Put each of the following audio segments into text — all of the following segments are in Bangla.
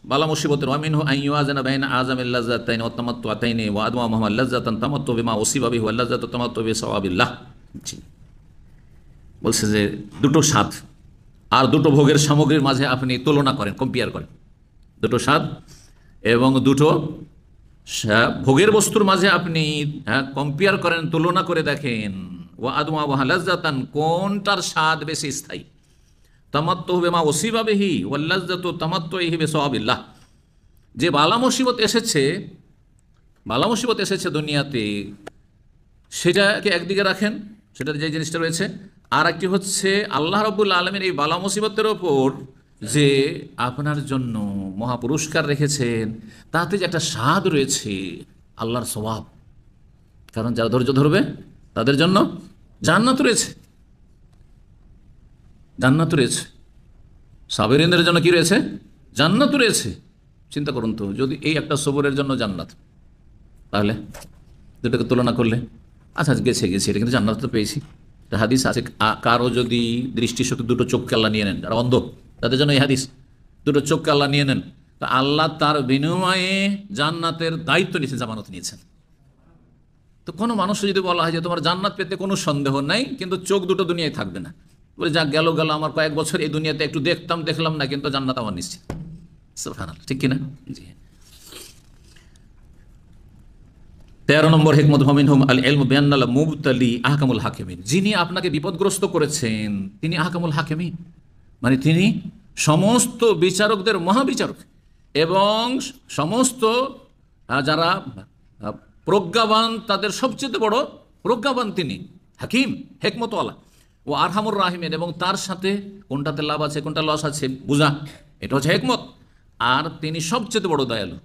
বালা মুসিবতের ওয়ামিনহু আন ইউআযানা বাইনা আযামিল লাযাতাইনি ওয়াত তামাত্তুআতাইনি ওয়া আদওয়ামুহুমা লাযাতান তামাত্তু বিমা উসিবা বিহি ওয়াল লাযাতু তামাত্তু বিসাওয়াবিল্লাহ। জি, বলছে যে দুটো স্বাদ আর দুটো ভোগের সামগ্রীর মাঝে আপনি তুলনা করেন, কম্পেয়ার করেন। দুটো স্বাদ এবং দুটো ভোগের বস্তুর মাঝে আপনি কম্পেয়ার করেন, তুলনা করে দেখেন। ওয়া আদওয়ামুহা লাযাতান, কোনটার স্বাদ বেশি স্থায়ী। তামাত্তু বিমা উসিবা বিহি ওয়াল লাযাতু তামাত্তুহি বিসাওয়াবিল্লাহ। যে বালা মুসিবত এসেছে দুনিয়াতে, সেটাকে একদিকে রাখেন, সেটার যে জিনিসটা রয়েছে। আর একটি হচ্ছে আল্লাহ রাব্বুল আলামিন এই বালা মুসিবতের ওপর যে আপনার জন্য মহাপুরস্কার রেখেছেন, তাতে যে একটা স্বাদ রয়েছে, আল্লাহর সওয়াব। কারণ যারা ধৈর্য ধরবে তাদের জন্য জান্নাত রয়েছে, জান্নাত রয়েছে। সাবেরিনদের জন্য কি রয়েছে? জান্নাত রয়েছে। চিন্তা করুন তো, যদি এই একটা সবরের জন্য জান্নাত, তাহলে দুটোকে তুলনা করলে আচ্ছা গেছে এটা কিন্তু জান্নাত তো পেয়েছি। হাদিস আছে, কারো যদি দৃষ্টিশক্তি, দুটো চোখকে আল্লাহ নিয়ে নেন, যারা অন্ধ তাদের জন্য এই হাদিস, দুটো চোখকে আল্লাহ নিয়ে নেন, তো আল্লাহ তার বিনিময়ে জান্নাতের দায়িত্ব নিয়েছেন, জামানত নিয়েছেন। তো কোনো মানুষ যদি বলা হয় যে তোমার জান্নাত পেতে কোনো সন্দেহ নাই, কিন্তু চোখ দুটো দুনিয়ায় থাকবে না, বলে যা গেল আমার কয়েক বছর এই দুনিয়াতে একটু দেখলাম না, কিন্তু জান্নাত আমার নিশ্চিত। সুবহানাল্লাহ, ঠিক কিনা? জি। 13 নম্বর হিকমত, মিনহুম আল ইলমু বিআন্নাল মুবতালি আহকামুল হাকিমিন। যিনি আপনাকে বিপদগ্রস্ত করেছেন তিনি আহকামুল হাকিমিন, মানে তিনি সমস্ত বিচারকদের মহাবিচারক, এবং সমস্ত যারা প্রজ্ঞাবান তাদের সবচেয়ে বড় প্রজ্ঞাবান তিনি, হাকিম, হেকমতওয়ালা। ও আরহামুর রাহিমিন, এবং তার সাথে কোনটাতে লাভ আছে কোনটা লস আছে বুঝা, এটা হচ্ছে হেকমত। আর তিনি সবচেয়ে বড় দয়ালু।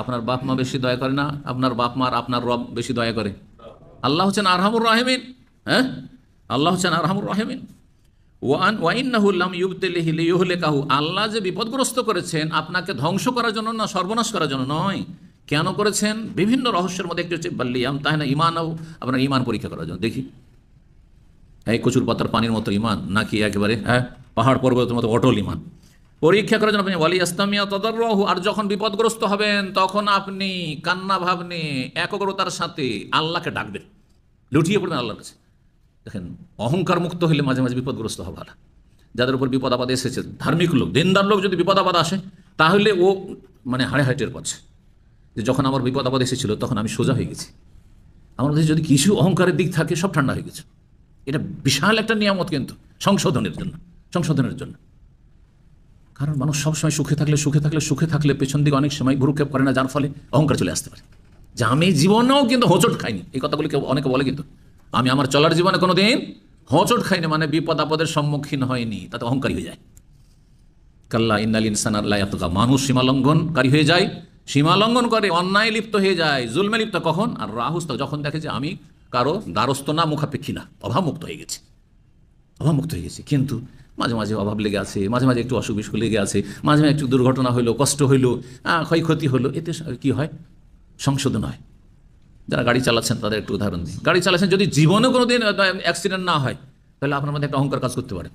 আপনার বাপ মা বেশি দয়া করে না, আপনার বাপ মা আর আপনার রব বেশি দয়া করে? আল্লাহ হচ্ছেন আরহামুর রাহিমিন। হ্যাঁ, আল্লাহ হচ্ছেন আরহামুর রাহিমিন। ওয়াইন্নাহু লাম ইউবতিলিহি লিইউহলিকাহু, আল্লাহ যে বিপদগ্রস্ত করেছেন আপনাকে ধ্বংস করার জন্য না, সর্বনাশ করার জন্য নয়। কেন করেছেন? বিভিন্ন রহস্যের মধ্যে একটি হচ্ছে বাল্লিয়াম তাহলে ইমানও, আপনার ইমান পরীক্ষা করার জন্য। দেখি এই কচুর পাতার পানির মতো ইমান, নাকি একেবারে পাহাড় পর্বতের মতো অটল ইমান, পরীক্ষা করার জন্য আপনি ওয়ালি আস্তামিয়া তাদাররুহু। আর যখন বিপদগ্রস্ত হবেন তখন আপনি কান্না ভাব নিয়ে একগ্রতার সাথে আল্লাহকে ডাকবেন, লুটিয়ে পড়বেন আল্লাহর কাছে। দেখেন, অহংকার মুক্ত হলে মাঝে মাঝে বিপদগ্রস্ত হওয়া ভালো। যাদের উপর বিপদ আপদ এসেছে, ধার্মিক লোক, দিনদার লোক, যদি বিপদ আপদ আসে তাহলে ও মানে হাড়ে টের পাচ্ছে যে যখন আমার বিপদ আপদ এসেছিল তখন আমি সোজা হয়ে গেছি। আমার মধ্যে যদি কিছু অহংকারের দিক থাকে সব ঠান্ডা হয়ে গেছে। এটা বিশাল একটা নিয়ামত কিন্তু সংশোধনের জন্য। কারণ মানুষ সবসময় সুখে থাকলে পেছন দিকে অনেক সময় ভ্রুক্ষেপ করে না, যার ফলে অহংকার চলে আসতে পারে। যে আমি জীবনেও কিন্তু হোঁচট খাইনি, এই কথাগুলি অনেকে বলে, কিন্তু আমি আমার চলার জীবনে কোনোদিন হোঁচট খাইনি, মানে বিপদ আপদের সম্মুখীন হয়নি, তাতে অহংকারী হয়ে যায়। কাল্লা ইন্নাল ইনসানা লা ইয়াতগা, মানুষ সীমালঙ্ঘনকারী হয়ে যায়, সীমালঙ্ঘন করে, অন্যায় লিপ্ত হয়ে যায়, জুলমে লিপ্ত। কখন? আর রাহুস, যখন দেখে যে আমি কারো দ্বারস্থ না, মুখাপেক্ষী না, অভাবমুক্ত হয়ে গেছি। কিন্তু মাঝে মাঝে অভাব লেগে আছে, মাঝে মাঝে একটু অসুখ বিসুখ লেগে আছে, মাঝে মাঝে একটু দুর্ঘটনা হইলো, কষ্ট হইলো, ক্ষয়ক্ষতি হলো, এতে কি হয়? সংশোধন হয়। যারা গাড়ি চালাচ্ছেন তাদের একটু উদাহরণ দিই। গাড়ি চালাচ্ছেন, যদি জীবনে কোনো দিন অ্যাক্সিডেন্ট না হয় তাহলে আপনার মধ্যে একটা অহংকার কাজ করতে পারে।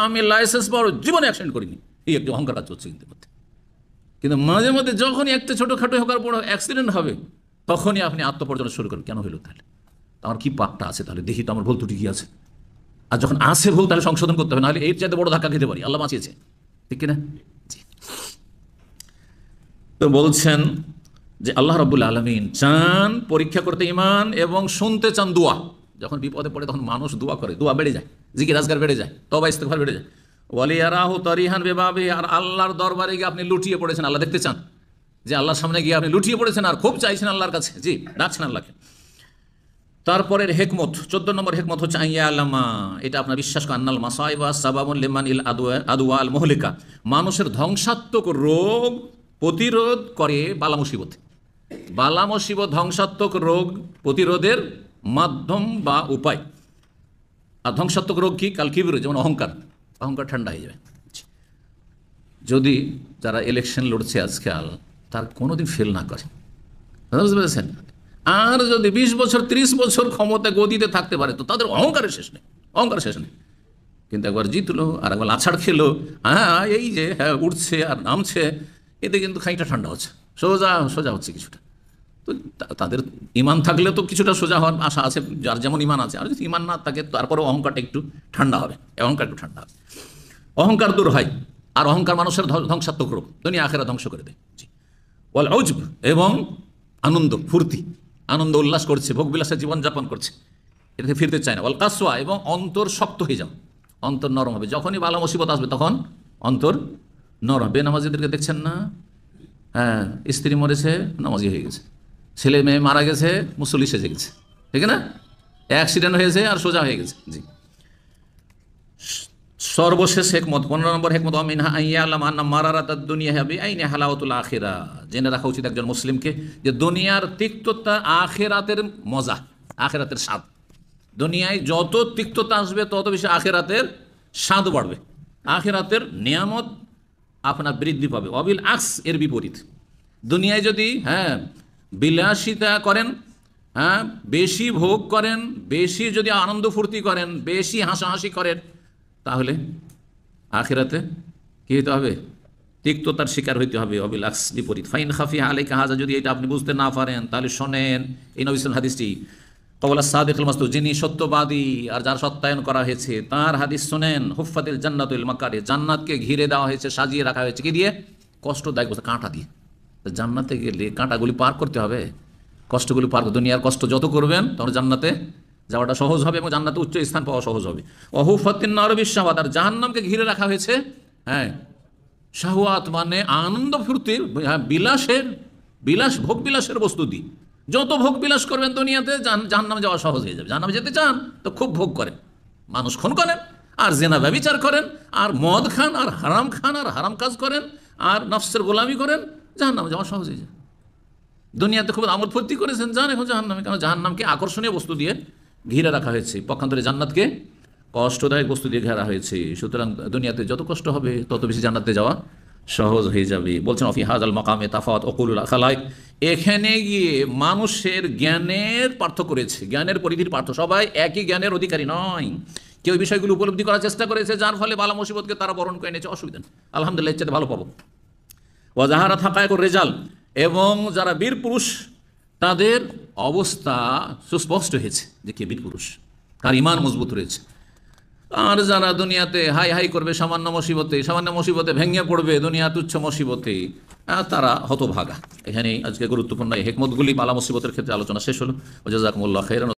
আমি লাইসেন্স পাওয়ার জীবনে অ্যাক্সিডেন্ট করিনি, এই একটি অহংকার কাজ করছে কিন্তু মাঝে মধ্যে যখনই একটা ছোটোখাটো হোকার বড় অ্যাক্সিডেন্ট হবে তখনই আপনি আত্মপর্যন্ত শুরু করেন, কেন হইলো? তাহলে আমার কি পাপটা আছে? তাহলে দেখি তো আমার ভুল ত্রুটি কি আছে। আর যখন আসে ভুল তাহলে সংশোধন করতে হবে, নাহলে এর চাইতে বড় ধাক্কা খেতে পারি। আল্লাহ বাঁচিয়েছে, ঠিক কিনা? তো বলছেন যে আল্লাহ রাব্বুল আলামিন চান পরীক্ষা করতে ঈমান, এবং শুনতে চান দোয়া। যখন বিপদে পড়ে তখন মানুষ দোয়া করে, দোয়া বেড়ে যায়, জিকির আজকার বেড়ে যায়, তওবা ইস্তিগফার বেড়ে যায়। ওয়ালিয়ারাহু তারিহান বিবাবিহি, আর আল্লাহর দরবারে গিয়ে আপনি লুটিয়ে পড়েছেন, আল্লাহ দেখতে চান যে আল্লাহর সামনে গিয়ে আপনি লুটিয়ে পড়েছেন আর খুব চাইছেন আল্লাহর কাছে, জি, ডাকছেন আল্লাহকে। তারপরের হেকমত, 14 নম্বর হেকমত হচ্ছে আইয়া আলামা, এটা আপনার বিশ্বাস করেন, আন্নাল মাসাইবা সাবাবুল লিমান ইল আদওয়া আল মুহলিকা, মানুষের ধ্বংসাত্মক রোগ প্রতিরোধ করে বালা মুসিবত ধ্বংসাত্মক রোগ প্রতিরোধের মাধ্যম বা উপায়। আর ধ্বংসাত্মক রোগ কি? কাল কিবর, যেমন অহংকার ঠান্ডা হয়ে যাবে। যদি যারা ইলেকশন লড়ছে আজকাল, তার কোনোদিন ফেল না করে, বুঝতে পেরেছেন? আর যদি 20 বছর 30 বছর ক্ষমতা গদিতে থাকতে পারে তো তাদের অহংকারের শেষ নেই। কিন্তু একবার জিতলো আর একবার আছাড় খেলো, হ্যাঁ এই যে হ্যাঁ উঠছে আর নামছে, এতে কিন্তু খানিকটা ঠান্ডা হচ্ছে, সোজা সোজা হচ্ছে কিছুটা। তো তাদের ইমান থাকলে তো কিছুটা সোজা হওয়ার আশা আছে, যার যেমন ইমান আছে। আর যদি ইমান না থাকে তারপরেও অহংকারটা একটু ঠান্ডা হবে, অহংকার একটু ঠান্ডা হবে, অহংকার দূর হয়। আর অহংকার মানুষের ধ্বংসাত্মক রূপ, দুনিয়া আখেরা ধ্বংস করে দেয়। জি। ওয়াল উজব, এবং আনন্দ ফুর্তি, আনন্দ উল্লাস করছে, ভোগবিলাসে জীবনযাপন করছে, এটাকে ফিরতে চায় না। ওয়াল কাসওয়া, এবং অন্তর শক্ত হয়ে যাও, অন্তর নরম হবে। যখনই ভালো মুসিবত আসবে তখন অন্তর নরম। বেনামাজিদেরকে দেখছেন না, হ্যাঁ স্ত্রী মরেছে নামাজি হয়ে গেছে, ছেলে মেয়ে মারা গেছে মুসল্লি সেজে গেছে, ঠিক না? অ্যাক্সিডেন্ট হয়েছে আর সোজা হয়ে গেছে। জি। সর্বশেষ হেকমত, 15 নম্বর হেকমত, মিনহা আইয়ালাম আন্না মারারাতাদ দুনিয়া বিআইনি হালাওয়াতুল আখিরা। জেনে রাখা উচিত একজন মুসলিমকে যে দুনিয়ার তিক্ততা আখিরাতের মজা, আখিরাতের স্বাদ। দুনিয়ায় যত তিক্ততা আসবে তত বেশি আখিরাতের স্বাদ বাড়বে, আখিরাতের নিয়ামত আপনার বৃদ্ধি পাবে। অবিল আকস, এর বিপরীত। দুনিয়ায় যদি হ্যাঁ বিলাসিতা করেন, হ্যাঁ বেশি ভোগ করেন, বেশি যদি আনন্দ ফুর্তি করেন, বেশি হাসাহাসি করেন, তাহলে আখিরাতে কী হইতে হবে? তিক্ততার শিকার হইতে হবে। অবিল আকস, বিপরীত। ফাইন খাফি আলাইকা হাজা, যদি এটা আপনি বুঝতে না পারেন তাহলে শোনেন এই নবী সাল্লাল্লাহু আলাইহি হাদিসটি। কওলা সাদিকুল মাসদুক, যিনি সত্যবাদী আর যার সত্যায়ন করা হয়েছে তার হাদিস শোনেন। হুফফাতিল জান্নাতুল মাকারি, জান্নাতকে ঘিরে দেওয়া হয়েছে, সাজিয়ে রাখা হয়েছে কি দিয়ে? কষ্টদায়ক বস্তু, কাঁটা দিয়ে। জান্নাতে গেলে কাঁটাগুলি পার করতে হবে, কষ্টগুলি পার। দুনিয়ার কষ্ট যত করবেন তখন জান্নাতে যাওয়াটা সহজ হবে এবং জান্নাতে উচ্চ স্থান পাওয়া সহজ হবে। অহুফাতিন নার বিশ্ববাদ, আর জাহান্নামকে ঘিরে রাখা হয়েছে হ্যাঁ শাহওয়াত, মানে আনন্দ ফুর্তির, বিলাসের, বিলাস ভোগ বিলাসের বস্তু দিয়ে। যত ভোগ বিলাস করবেন দুনিয়াতে জাহান্নামে যাওয়া সহজ হয়ে যাবে। জাহান্নামে যেতে চান তো খুব ভোগ করেন, মানুষ খুন করেন আর জেনা ব্যভিচার করেন আর মদ খান আর হারাম কাজ করেন আর নফসের গোলামি করেন, জাহান্নামে যাওয়া সহজ হয়ে যায়। দুনিয়াতে খুব আমোদ ফুর্তি করেছেন, যান এখন জাহান্নামে, কারণ জাহান্নামকে আকর্ষণীয় বস্তু দিয়ে ঘিরে রাখা হয়েছে, পক্ষান্তরে জান্নাতকে কষ্টদায়ক বস্তু দিয়ে ঘেরা হয়েছে। সুতরাং দুনিয়াতে যত কষ্ট হবে তত বেশি জান্নাতে যাওয়া সহজ হয়ে যাবে। বলছেন অফি হাজাল মাকামে তাফাত অকুলুল খালাইক, এখানে গিয়ে মানুষের জ্ঞানের পার্থক্য করেছে, জ্ঞানের পরিধির পার্থক্য। সবাই একই জ্ঞানের অধিকারী নয়, কেউ বিষয়গুলো উপলব্ধি করার চেষ্টা করেছে, যার ফলে বালা মুসিবতকে তারা বরণ করে নিয়েছে, অসুবিধা নেই, আলহামদুলিল্লাহ, ইচ্ছাতে ভালো পাবো। ওয়াজাহারা থাকায় রেজাল, এবং যারা বীর পুরুষ তাদের অবস্থা সুস্পষ্ট হয়েছে যে কে বীর পুরুষ, কার ইমান মজবুত রয়েছে। আর যারা দুনিয়াতে হাই হাই করবে সামান্য মুসিবতে ভেঙে পড়বে, দুনিয়া তুচ্ছ মুসিবতে, তারা হতভাগা। এখানেই আজকে গুরুত্বপূর্ণ এই হেকমতগুলি বালা মুসিবতের ক্ষেত্রে আলোচনা শেষ হলো। জাযাকুমুল্লাহ খাইরান।